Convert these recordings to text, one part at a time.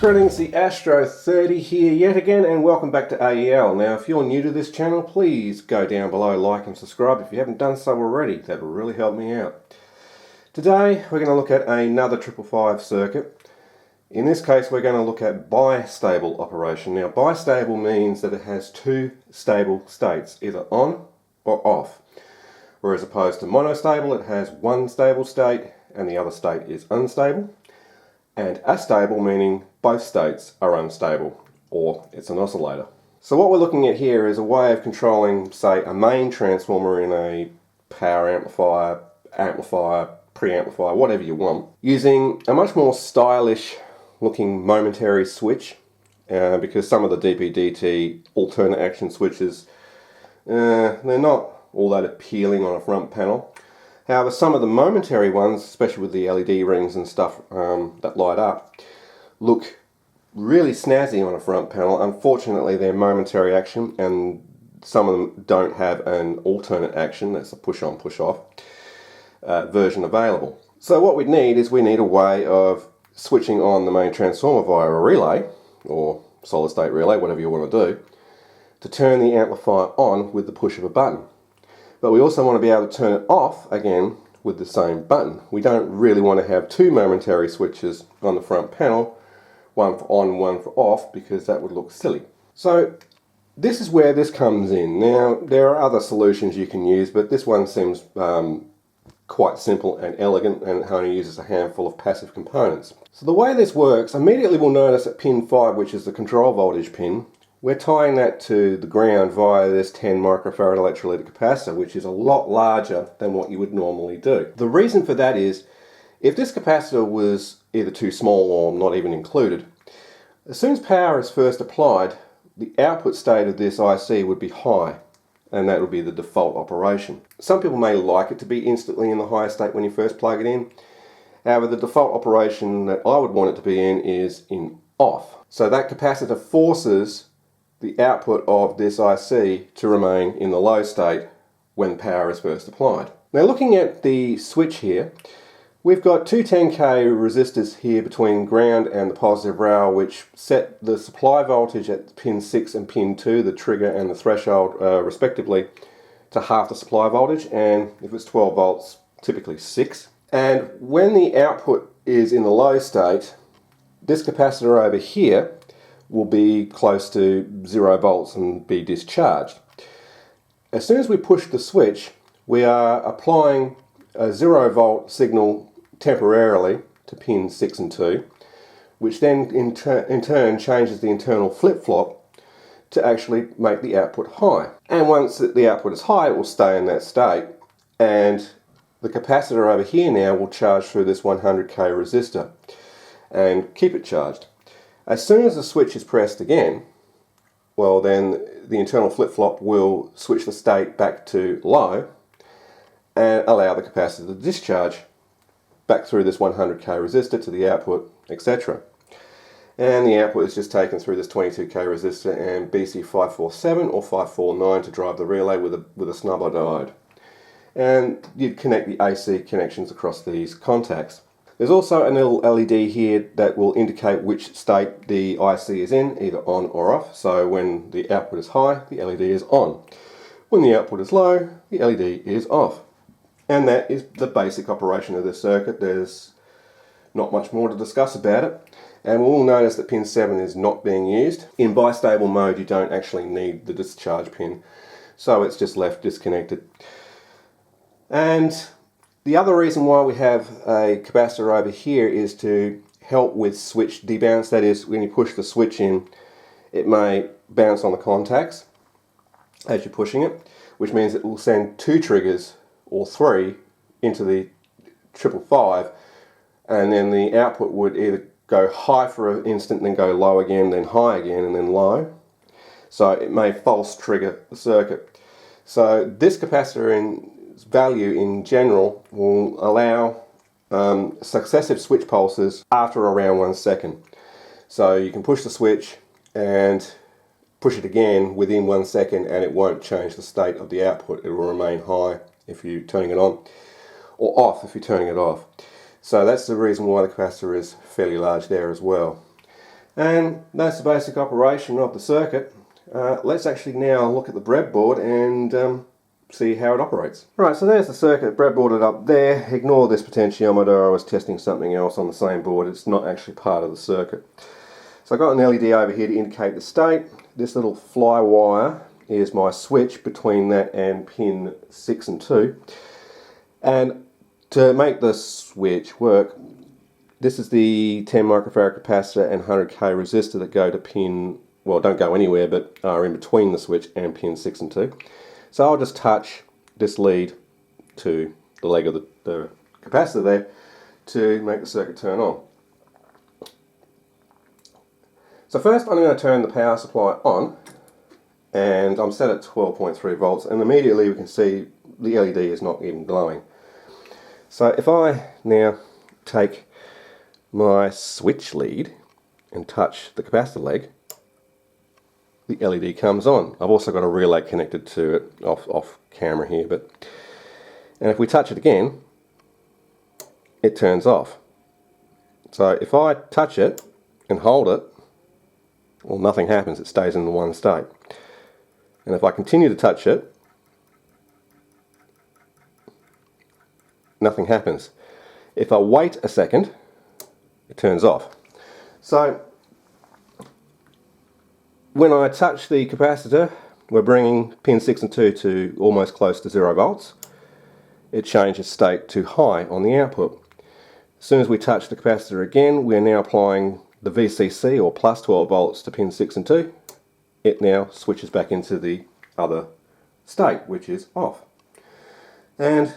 Greetings, the Astro 30 here yet again, and welcome back to AEL. Now, if you're new to this channel, please go down below, like and subscribe if you haven't done so already. That will really help me out. Today we're going to look at another 555 circuit. In this case we're going to look at bistable operation. Now, bistable means that it has two stable states, either on or off. Whereas opposed to monostable, it has one stable state and the other state is unstable. And astable meaning both states are unstable, or it's an oscillator. So what we're looking at here is a way of controlling, say, a main transformer in a power amplifier, preamplifier, whatever you want, using a much more stylish looking momentary switch, because some of the DP-DT alternate action switches, they're not all that appealing on a front panel. However, some of the momentary ones, especially with the LED rings and stuff that light up, look really snazzy on a front panel. Unfortunately, they're momentary action, and some of them don't have an alternate action, that's a push-on, push-off version available. So what we need a way of switching on the main transformer via a relay, or solid-state relay, whatever you want to do, to turn the amplifier on with the push of a button. But we also want to be able to turn it off again with the same button. We don't really want to have two momentary switches on the front panel, one for on, one for off, because that would look silly. So this is where this comes in. Now, there are other solutions you can use, but this one seems quite simple and elegant, and it only uses a handful of passive components. So the way this works, immediately we'll notice at pin 5, which is the control voltage pin, we're tying that to the ground via this 10 microfarad electrolytic capacitor, which is a lot larger than what you would normally do. The reason for that is, if this capacitor was either too small or not even included, as soon as power is first applied, the output state of this IC would be high, and that would be the default operation. Some people may like it to be instantly in the higher state when you first plug it in. However, the default operation that I would want it to be in is in off. So that capacitor forces the output of this IC to remain in the low state when power is first applied. Now, looking at the switch here, we've got two 10k resistors here between ground and the positive rail, which set the supply voltage at pin 6 and pin 2, the trigger and the threshold respectively, to half the supply voltage, and if it's 12 volts, typically 6. And when the output is in the low state, this capacitor over here will be close to 0 volts and be discharged. As soon as we push the switch, we are applying a 0 volt signal temporarily to pin 6 and 2, which then in turn changes the internal flip-flop to actually make the output high. And once the output is high, it will stay in that state, and the capacitor over here now will charge through this 100k resistor and keep it charged. As soon as the switch is pressed again, well, then the internal flip-flop will switch the state back to low and allow the capacitor to discharge back through this 100k resistor to the output, etc. And the output is just taken through this 22k resistor and BC547 or 549 to drive the relay with a snubber diode. And you'd connect the AC connections across these contacts. There's also an little LED here that will indicate which state the IC is in, either on or off. So when the output is high, the LED is on. When the output is low, the LED is off. And that is the basic operation of this circuit. There's not much more to discuss about it. And we'll notice that pin 7 is not being used. In bistable mode, you don't actually need the discharge pin, so it's just left disconnected. And the other reason why we have a capacitor over here is to help with switch debounce. That is, when you push the switch in, it may bounce on the contacts as you're pushing it, which means it will send 2 triggers or 3 into the 555, and then the output would either go high for an instant, then go low again, then high again, and then low. So it may false trigger the circuit. So this capacitor in value in general will allow successive switch pulses after around 1 second. So you can push the switch and push it again within 1 second and it won't change the state of the output. It will remain high if you're turning it on, or off if you're turning it off. So that's the reason why the capacitor is fairly large there as well. And that's the basic operation of the circuit. Let's actually now look at the breadboard and see how it operates. Right, so there's the circuit breadboarded up there. Ignore this potentiometer, I was testing something else on the same board. It's not actually part of the circuit. So I've got an LED over here to indicate the state. This little fly wire is my switch between that and pin 6 and 2. And to make the switch work, this is the 10 microfarad capacitor and 100k resistor that go to pin, well, don't go anywhere, but are in between the switch and pin 6 and 2. So I'll just touch this lead to the leg of the capacitor there to make the circuit turn on. So first I'm going to turn the power supply on, and I'm set at 12.3 volts, and immediately we can see the LED is not even glowing. So if I now take my switch lead and touch the capacitor leg, the LED comes on. I've also got a relay connected to it off camera here, and if we touch it again, it turns off. So if I touch it and hold it, well, nothing happens, it stays in the one state. And if I continue to touch it, nothing happens. If I wait a second, it turns off. So when I touch the capacitor, we're bringing pin 6 and 2 to almost close to 0 volts. It changes state to high on the output. As soon as we touch the capacitor again, we're now applying the VCC, or plus 12 volts, to pin 6 and 2. It now switches back into the other state, which is off. And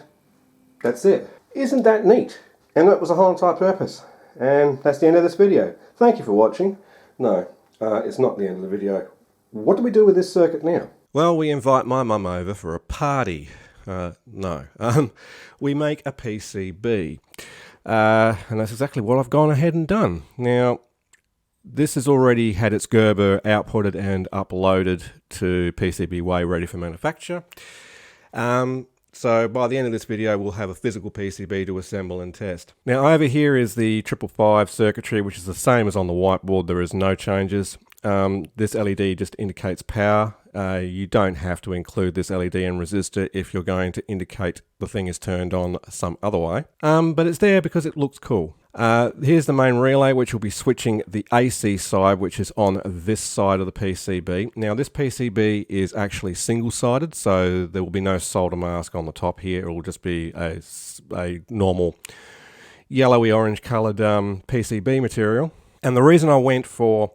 that's it. Isn't that neat? And that was the whole entire purpose. And that's the end of this video. Thank you for watching. No, it's not the end of the video. What do we do with this circuit now? Well, we invite my mum over for a party. We make a PCB. And that's exactly what I've gone ahead and done. Now, this has already had its Gerber outputted and uploaded to PCBWay ready for manufacture. So by the end of this video, we'll have a physical PCB to assemble and test. Now over here is the 555 circuitry, which is the same as on the whiteboard. There is no changes. This LED just indicates power. You don't have to include this LED and resistor if you're going to indicate the thing is turned on some other way. But it's there because it looks cool. Here's the main relay, which will be switching the AC side, which is on this side of the PCB. Now this PCB is actually single-sided, so there will be no solder mask on the top here. It will just be a normal yellowy orange coloured PCB material. And the reason I went for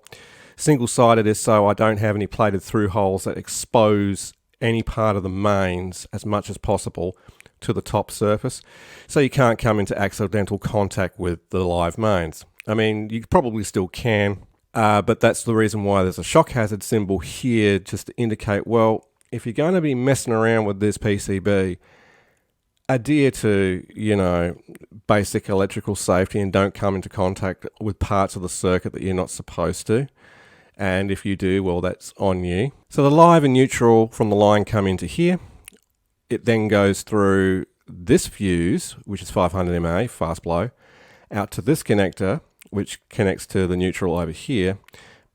single-sided is so I don't have any plated through holes that expose any part of the mains as much as possible to the top surface, so you can't come into accidental contact with the live mains. I mean, you probably still can, but that's the reason why there's a shock hazard symbol here, just to indicate, well, if you're going to be messing around with this PCB, adhere to, you know, basic electrical safety and don't come into contact with parts of the circuit that you're not supposed to. And if you do, well, that's on you. So the live and neutral from the line come into here. It then goes through this fuse, which is 500 mA, fast blow, out to this connector, which connects to the neutral over here,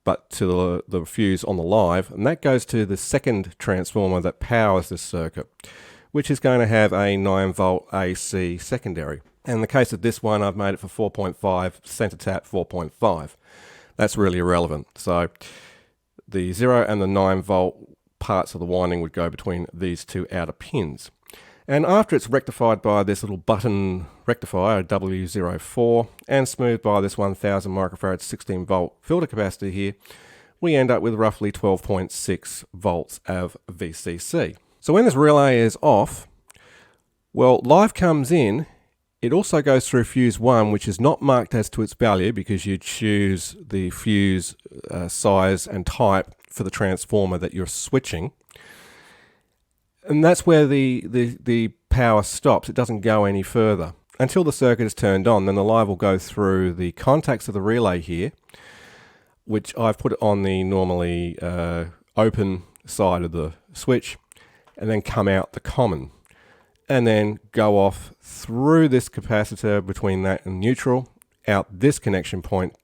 but to the fuse on the live, and that goes to the second transformer that powers this circuit, which is going to have a 9 volt AC secondary. And in the case of this one, I've made it for 4.5, center tap 4.5. That's really irrelevant. So the 0 and the 9 volt parts of the winding would go between these two outer pins. And after it's rectified by this little button rectifier, W04, and smoothed by this 1000 microfarad 16 volt filter capacitor here, we end up with roughly 12.6 volts of VCC. So when this relay is off, well, live comes in, it also goes through fuse 1, which is not marked as to its value because you choose the fuse size and type for the transformer that you're switching. And that's where the power stops. It doesn't go any further until the circuit is turned on. Then the live will go through the contacts of the relay here, which I've put on the normally open side of the switch, and then come out the common, and then go off through this capacitor between that and neutral, out this connection point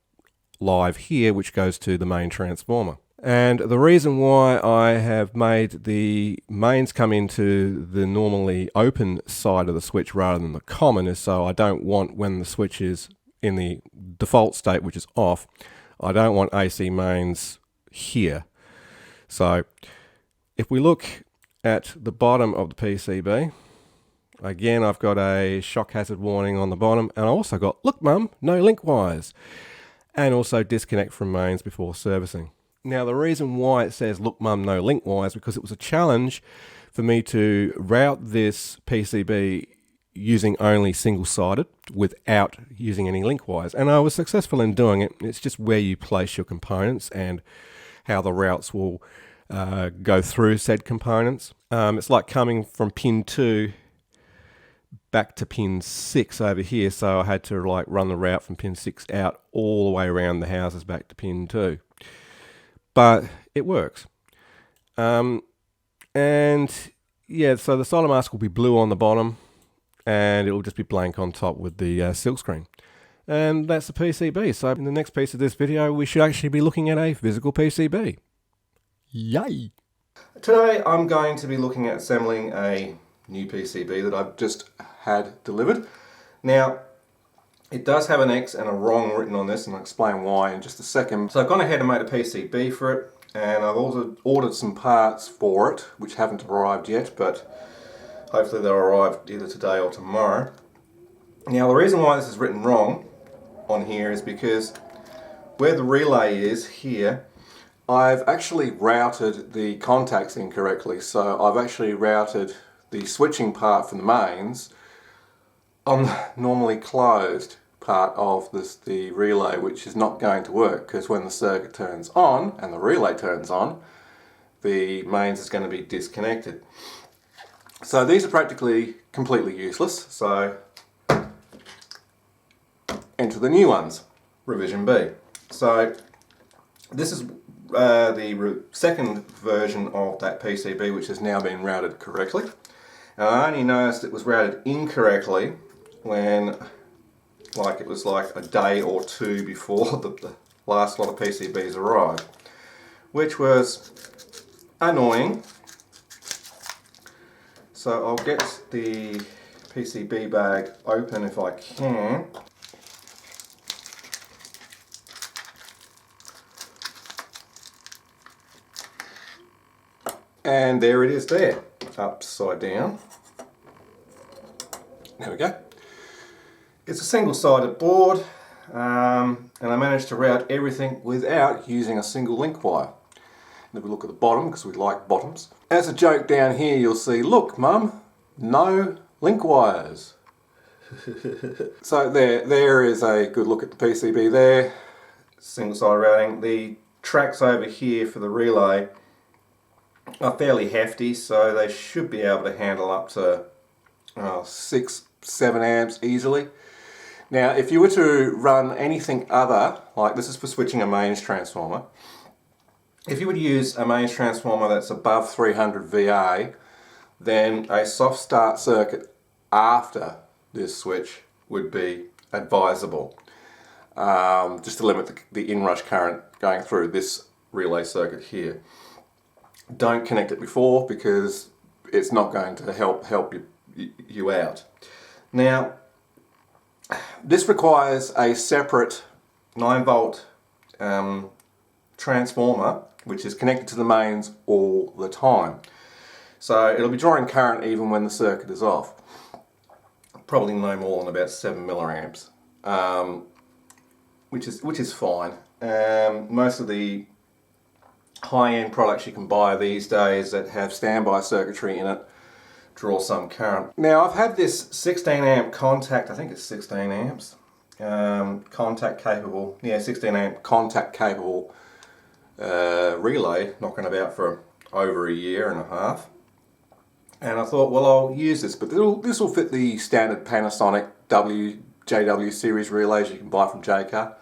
live here, which goes to the main transformer. And the reason why I have made the mains come into the normally open side of the switch rather than the common is so I don't want, when the switch is in the default state, which is off, I don't want AC mains here. So if we look at the bottom of the PCB, again, I've got a shock hazard warning on the bottom, and I also got, look mum, no link wires, and also disconnect from mains before servicing. Now the reason why it says look mum, no link wires, because it was a challenge for me to route this PCB using only single-sided without using any link wires, and I was successful in doing it. It's just where you place your components and how the routes will go through said components. It's like coming from pin 2 back to pin 6 over here, so I had to like run the route from pin 6 out all the way around the houses back to pin 2. But it works. And yeah, so the solder mask will be blue on the bottom, and it will just be blank on top with the silk screen. And that's the PCB. So in the next piece of this video, we should actually be looking at a physical PCB. Yay! Today I'm going to be looking at assembling a new PCB that I've just had delivered. Now, it does have an X and a wrong written on this, and I'll explain why in just a second. So I've gone ahead and made a PCB for it, and I've also ordered some parts for it, which haven't arrived yet, but hopefully they'll arrive either today or tomorrow. Now the reason why this is written wrong on here is because where the relay is here, I've actually routed the contacts incorrectly. So I've actually routed the switching part from the mains on the normally closed part of the relay, which is not going to work because when the circuit turns on and the relay turns on, the mains is going to be disconnected. So these are practically completely useless, so enter the new ones, revision B. So this is the second version of that PCB, which has now been routed correctly. And I only noticed it was routed incorrectly when it was like a day or two before the last lot of PCBs arrived, which was annoying. So I'll get the PCB bag open if I can. And there it is there, upside down. There we go. It's a single-sided board, and I managed to route everything without using a single link wire. And if we look at the bottom, because we like bottoms, as a joke down here you'll see, look mum, no link wires. So there is a good look at the PCB there. Single-sided routing. The tracks over here for the relay are fairly hefty, so they should be able to handle up to 6-7 amps easily. Now if you were to run anything other, like this is for switching a mains transformer, if you would use a mains transformer that's above 300 VA, then a soft start circuit after this switch would be advisable, just to limit the inrush current going through this relay circuit here. Don't connect it before because it's not going to help you out. Now, this requires a separate 9-volt transformer which is connected to the mains all the time. So it'll be drawing current even when the circuit is off. Probably no more than about 7 milliamps, which is fine. Most of the high-end products you can buy these days that have standby circuitry in it draw some current. Now I've had this 16 amp contact, I think it's 16 amps, contact capable, 16 amp contact capable relay knocking about for over a year and a half. And I thought, well, I'll use this, but this will fit the standard Panasonic JW series relays you can buy from JCar.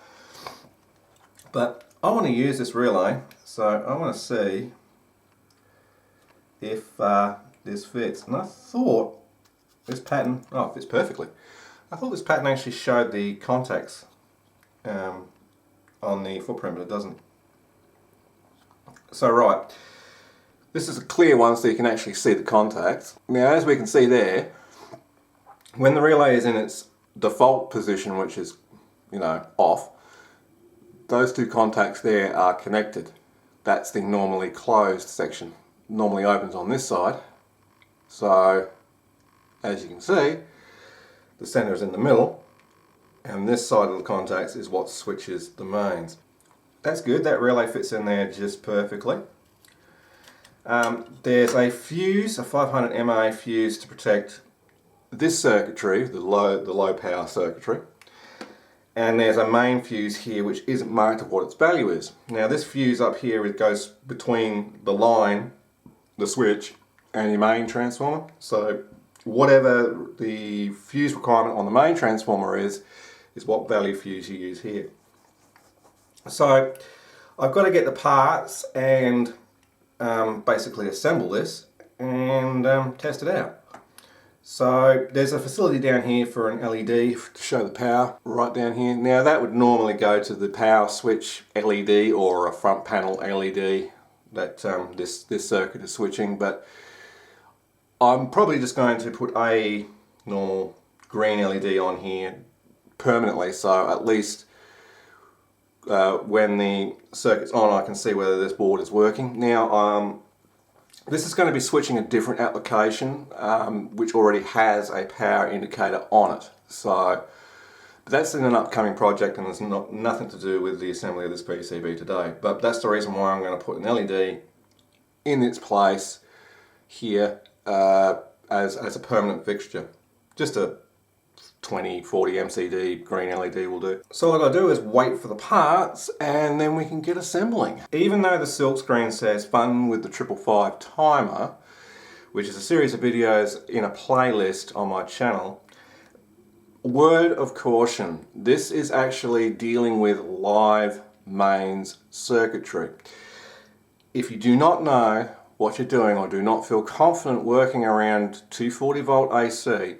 But I want to use this relay, so I want to see if this fits. And I thought this pattern, it fits perfectly. I thought this pattern actually showed the contacts on the footprint, but it doesn't. So right, this is a clear one so you can actually see the contacts. Now as we can see there, when the relay is in its default position, which is, off, those two contacts there are connected. That's the normally closed section. Normally opens on this side. So as you can see, the center is in the middle, and this side of the contacts is what switches the mains. That's good, that relay fits in there just perfectly. There's a fuse, a 500 mAh fuse to protect this circuitry, the low power circuitry. And there's a main fuse here which isn't marked of what its value is. Now this fuse up here, it goes between the line, the switch, and your main transformer. So whatever the fuse requirement on the main transformer is what value fuse you use here. So I've got to get the parts and basically assemble this and test it out. So there's a facility down here for an LED to show the power right down here. Now that would normally go to the power switch LED or a front panel LED that this circuit is switching, but I'm probably just going to put a normal green LED on here permanently, so at least when the circuit's on I can see whether this board is working. Now this is going to be switching a different application which already has a power indicator on it. So that's in an upcoming project and there's nothing to do with the assembly of this PCB today. But that's the reason why I'm going to put an LED in its place here as a permanent fixture. Just a 20, 40 MCD green LED will do. So all I've got to do is wait for the parts and then we can get assembling. Even though the silk screen says fun with the 555 timer, which is a series of videos in a playlist on my channel, word of caution, this is actually dealing with live mains circuitry. If you do not know what you're doing or do not feel confident working around 240 volt AC,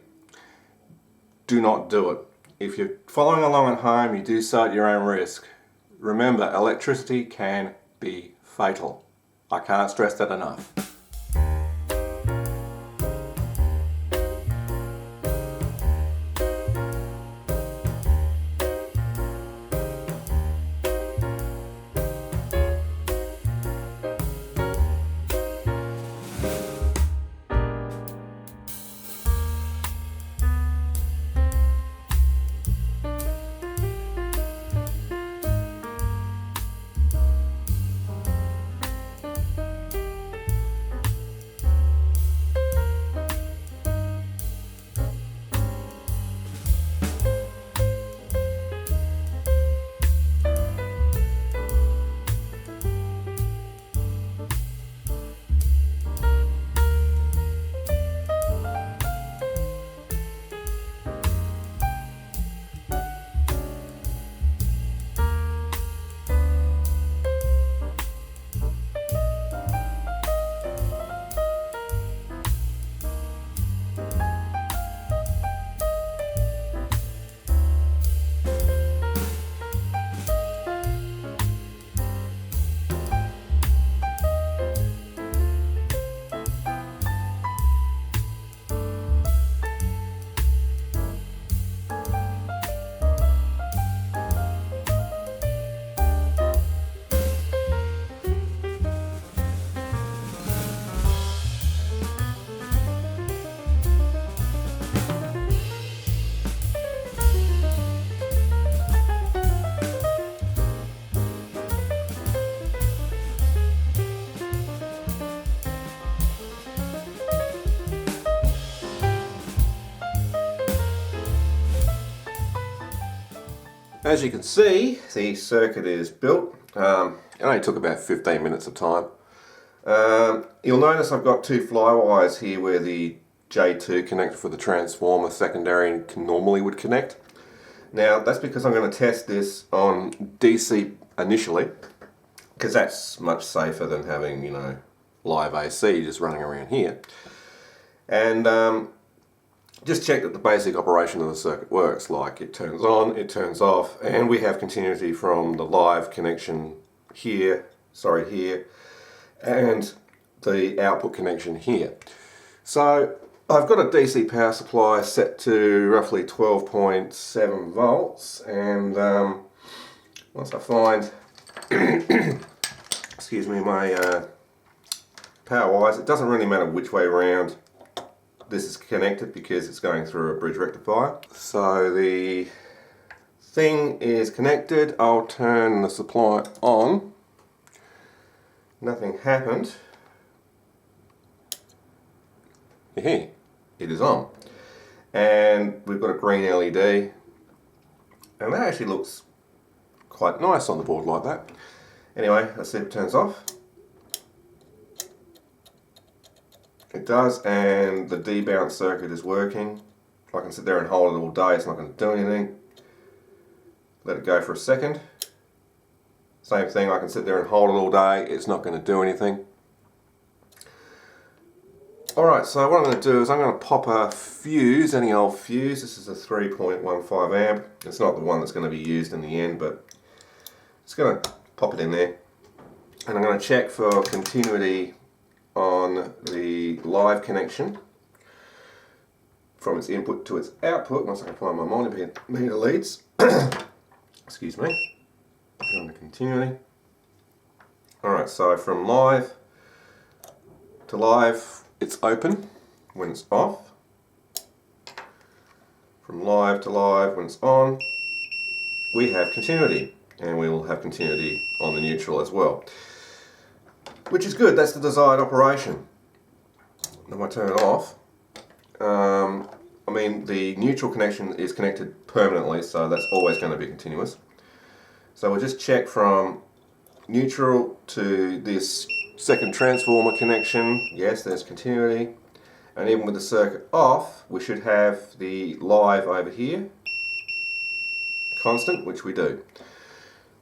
do not do it. If you're following along at home, you do so at your own risk. Remember, electricity can be fatal. I can't stress that enough. As you can see, the circuit is built. It only took about 15 minutes of time. You'll notice I've got two fly wires here where the J2 connector for the transformer secondary normally would connect. Now that's because I'm going to test this on DC initially, because that's much safer than having, you know, live AC just running around here. And just check that the basic operation of the circuit works, like it turns on, it turns off, and we have continuity from the live connection here, and the output connection here. So I've got a DC power supply set to roughly 12.7 volts, and once I find excuse me, my power wires, it doesn't really matter which way around this is connected because it's going through a bridge rectifier. So the thing is connected. I'll turn the supply on. Nothing happened. Hey, it is on. And we've got a green LED. And that actually looks quite nice on the board like that. Anyway, let's see if it turns off. It does, and the debound circuit is working. I can sit there and hold it all day, it's not going to do anything. Let it go for a second. Same thing, I can sit there and hold it all day, it's not going to do anything. Alright, so what I'm going to do is I'm going to pop a fuse, any old fuse. This is a 3.15 amp. It's not the one that's going to be used in the end, but just going to pop it in there. And I'm going to check for continuity on the live connection from its input to its output. Once I can find my meter leads. Excuse me. On the continuity. Alright, so from live to live, it's open when it's off. From live to live when it's on, we have continuity, and we will have continuity on the neutral as well. Which is good, that's the desired operation. Now I turn it off. I mean, the neutral connection is connected permanently, so that's always going to be continuous. So we'll just check from neutral to this second transformer connection. Yes, there's continuity. And even with the circuit off, we should have the live over here constant, which we do.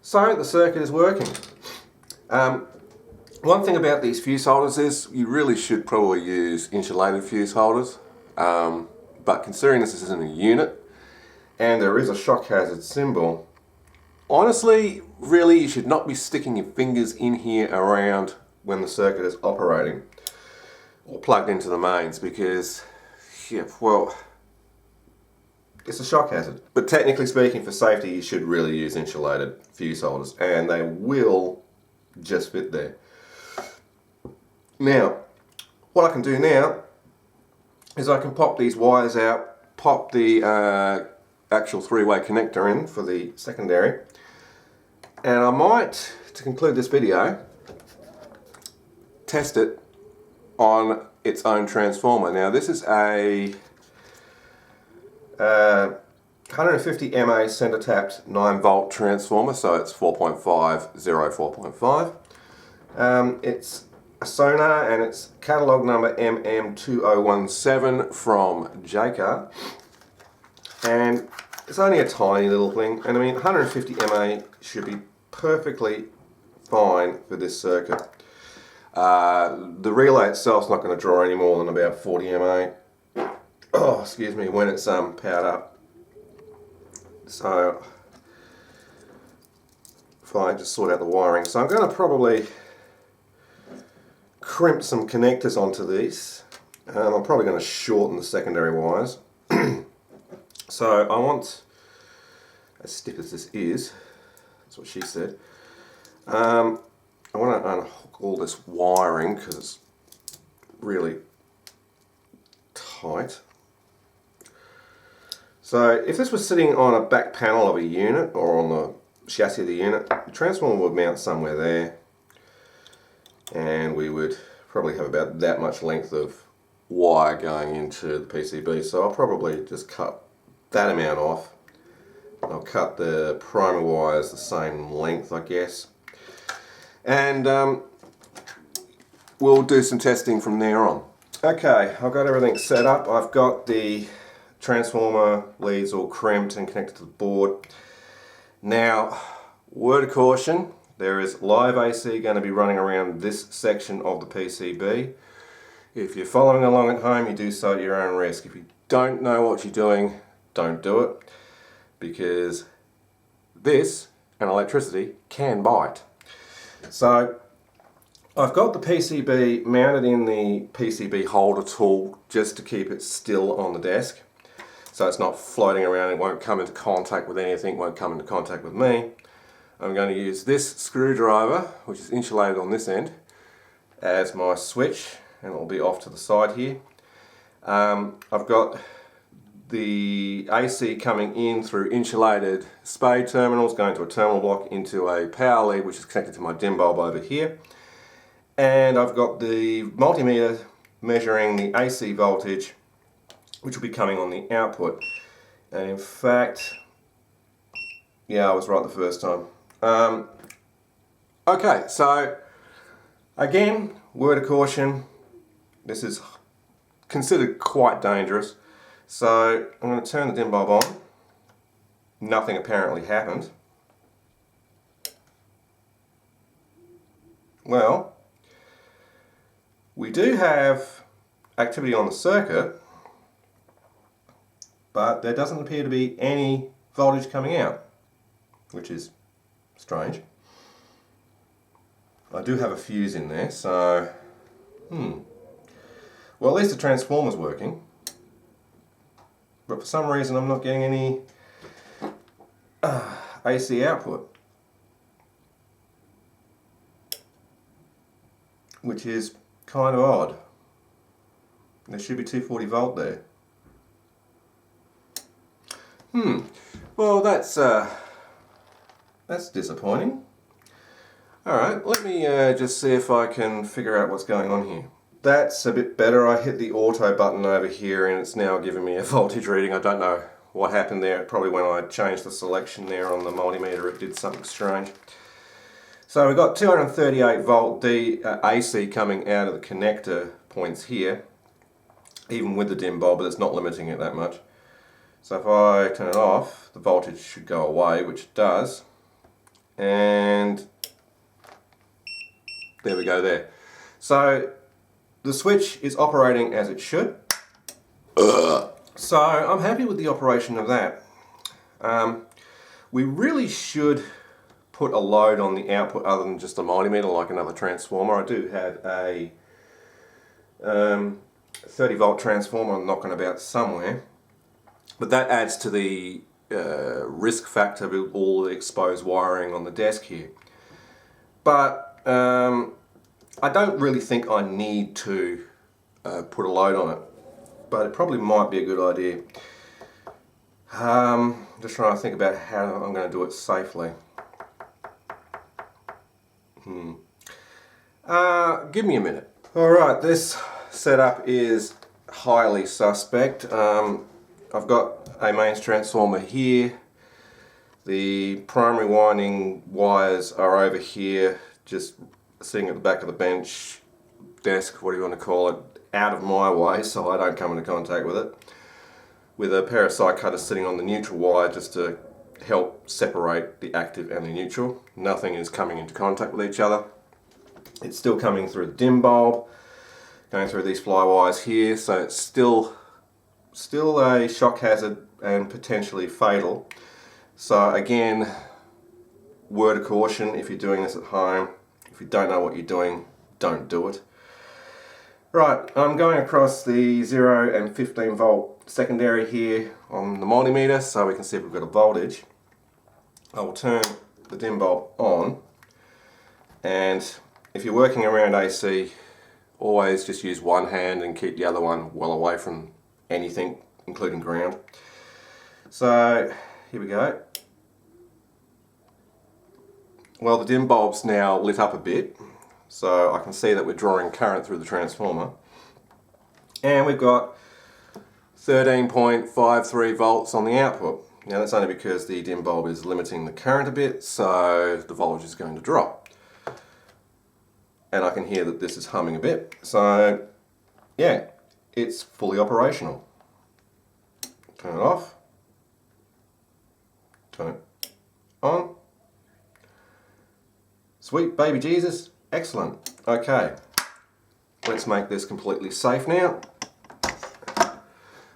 So the circuit is working. One thing about these fuse holders is you really should probably use insulated fuse holders, but considering this isn't a unit and there is a shock hazard symbol, honestly, really you should not be sticking your fingers in here around when the circuit is operating or plugged into the mains, because, yeah, well, it's a shock hazard. But technically speaking, for safety, you should really use insulated fuse holders, and they will just fit there. Now, what I can do now is I can pop these wires out, pop the actual three-way connector in for the secondary, and I might, to conclude this video, test it on its own transformer. Now this is a 150 mA center tapped 9 volt transformer, so it's 4.5, 0, 4.5. It's a sonar and it's catalogue number MM2017 from Jaycar, and it's only a tiny little thing, and I mean 150 mA should be perfectly fine for this circuit. The relay itself is not going to draw any more than about 40 mA. Oh, excuse me, when it's powered up. So if I just sort out the wiring, so I'm going to probably crimp some connectors onto these. I'm probably going to shorten the secondary wires. So I want, as stiff as this is, that's what she said, I want to unhook all this wiring because it's really tight. So if this was sitting on a back panel of a unit or on the chassis of the unit, the transformer would mount somewhere there, and we would probably have about that much length of wire going into the PCB. So I'll probably just cut that amount off I'll cut the primer wires the same length, I guess. And we'll do some testing from there on. Okay, I've got everything set up. I've got the transformer leads all crimped and connected to the board. Now, word of caution, there is live AC going to be running around this section of the PCB. If you're following along at home, you do so at your own risk. If you don't know what you're doing, don't do it, because this and electricity can bite. So I've got the PCB mounted in the PCB holder tool just to keep it still on the desk, so it's not floating around. It won't come into contact with anything, won't come into contact with me. I'm going to use this screwdriver, which is insulated on this end, as my switch, and it will be off to the side here. I've got the AC coming in through insulated spade terminals, going to a terminal block into a power lead, which is connected to my dim bulb over here. And I've got the multimeter measuring the AC voltage, which will be coming on the output. And in fact, yeah, I was right the first time. Okay, so again, word of caution, this is considered quite dangerous. So I'm going to turn the dim bulb on. Nothing apparently happened. Well, we do have activity on the circuit, but there doesn't appear to be any voltage coming out, which is strange. I do have a fuse in there, so well, at least the transformer's working, but for some reason I'm not getting any AC output, which is kind of odd. There should be 240 volt there. Well, that's disappointing. Alright, let me just see if I can figure out what's going on here. That's a bit better. I hit the auto button over here and it's now giving me a voltage reading. I don't know what happened there. Probably when I changed the selection there on the multimeter it did something strange. So we've got 238 volt AC coming out of the connector points here, even with the dim bulb, but it's not limiting it that much. So if I turn it off, the voltage should go away, which it does. And there we go there. So the switch is operating as it should. So I'm happy with the operation of that. We really should put a load on the output other than just a multimeter, like another transformer. I do have a 30 volt transformer I'm knocking about somewhere, but that adds to the risk factor with all the exposed wiring on the desk here. But I don't really think I need to put a load on it, but it probably might be a good idea. Just trying to think about how I'm going to do it safely. Give me a minute. Alright, this setup is highly suspect. I've got a mains transformer here. The primary winding wires are over here, just sitting at the back of the bench, desk, what do you want to call it, out of my way so I don't come into contact with it. With a pair of side cutters sitting on the neutral wire just to help separate the active and the neutral. Nothing is coming into contact with each other. It's still coming through the dim bulb, going through these fly wires here, so it's still a shock hazard and potentially fatal. So again, word of caution if you're doing this at home. If you don't know what you're doing, don't do it. Right, I'm going across the 0 and 15 volt secondary here on the multimeter so we can see if we've got a voltage. I will turn the dim bulb on, and if you're working around AC, always just use one hand and keep the other one well away from anything, including ground. So here we go. Well, the dim bulb's now lit up a bit, so I can see that we're drawing current through the transformer. And we've got 13.53 volts on the output. Now that's only because the dim bulb is limiting the current a bit, so the voltage is going to drop. And I can hear that this is humming a bit, so yeah, it's fully operational. Turn it off, turn it on. Sweet baby Jesus, excellent. Okay, let's make this completely safe now.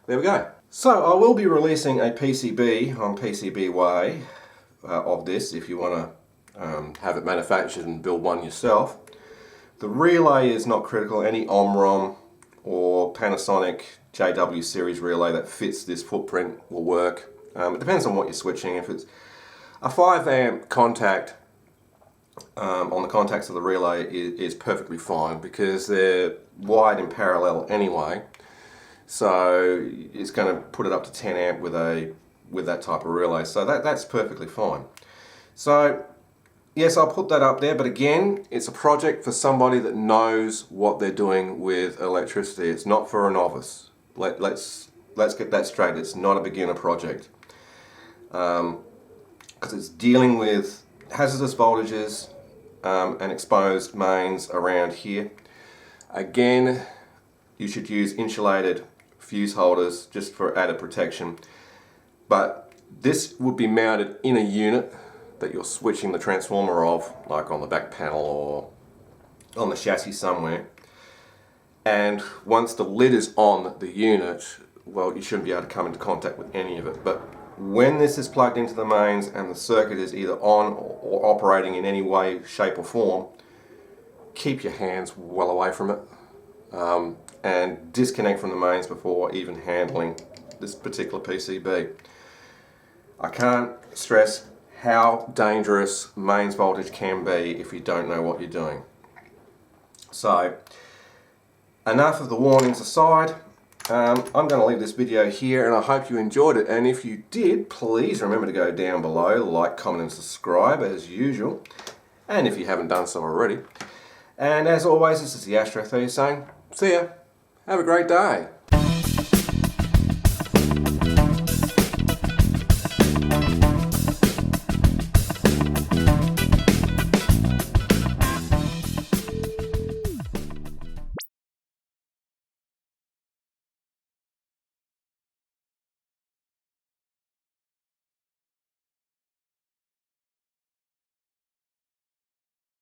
There we go. So I will be releasing a PCB on PCBWay of this if you want to have it manufactured and build one yourself. The relay is not critical. Any Omron or Panasonic JW series relay that fits this footprint will work. It depends on what you're switching. If it's a 5 amp contact on the contacts of the relay is perfectly fine because they're wired in parallel anyway. So it's going to put it up to 10 amp with that type of relay. So that's perfectly fine. So yes, I'll put that up there, but again, it's a project for somebody that knows what they're doing with electricity. It's not for a novice. Let's get that straight. It's not a beginner project. Because it's dealing with hazardous voltages and exposed mains around here. Again, you should use insulated fuse holders just for added protection. But this would be mounted in a unit that you're switching the transformer of, like on the back panel or on the chassis somewhere. And once the lid is on the unit, well, you shouldn't be able to come into contact with any of it. But when this is plugged into the mains and the circuit is either on or operating in any way, shape or form, keep your hands well away from it. And disconnect from the mains before even handling this particular PCB. I can't stress how dangerous mains voltage can be if you don't know what you're doing. So, enough of the warnings aside, I'm going to leave this video here and I hope you enjoyed it, and if you did, please remember to go down below, like, comment and subscribe as usual, and if you haven't done so already. And as always, this is the Astro Theo saying, see ya, have a great day.